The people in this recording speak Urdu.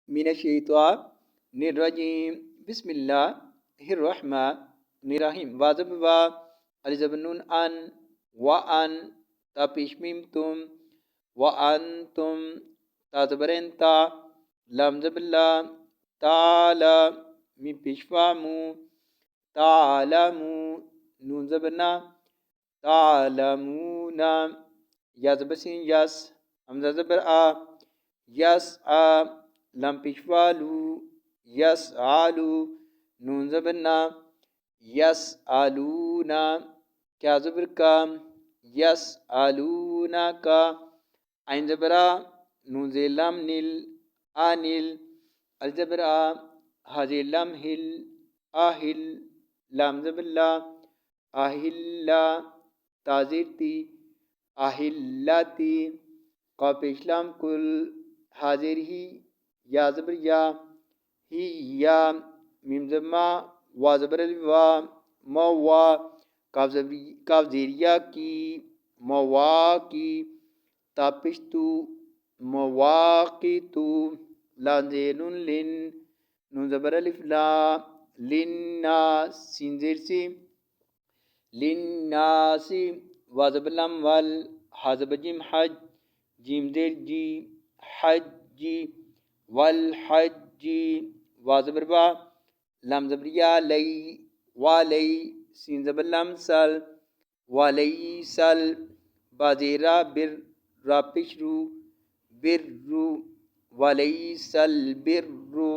من الشيطان الرجيم بسم الله الرحمن الرحيم واجب و الجبنون أن وأن تبشميمتم وأنتم تزبرين تا لم زبلا تعالى من بشفامو تعلمو نون زبنا تعلمون يزبسين يس همزة زبر يسعى لم بشفالو يسعلو نون زبنا يسألون کیا زبر کا يسألونك عين زبرا نون زي لام نيل آنيل الزبرا هذه لام هل آهل لام زبلا آهلا تازيرتي آهلاتي قاف اسلام كل حاضر ہی یا زبر یا ہی یا میم زما وا زبر الوا موا کاف زیریا کی موا کی تاپشتو مواقیتو لام زینون لن نون زبر الف لا لنا سین زیر سی للناس وا زبر لام وال حا زبر جیم حج جیم زیر جی حجی والحجی وا زبر با لام زبر یا لی والی سین زبر لام سل والی سل با زیرا بر را پشرو بر رو والی سل بر رو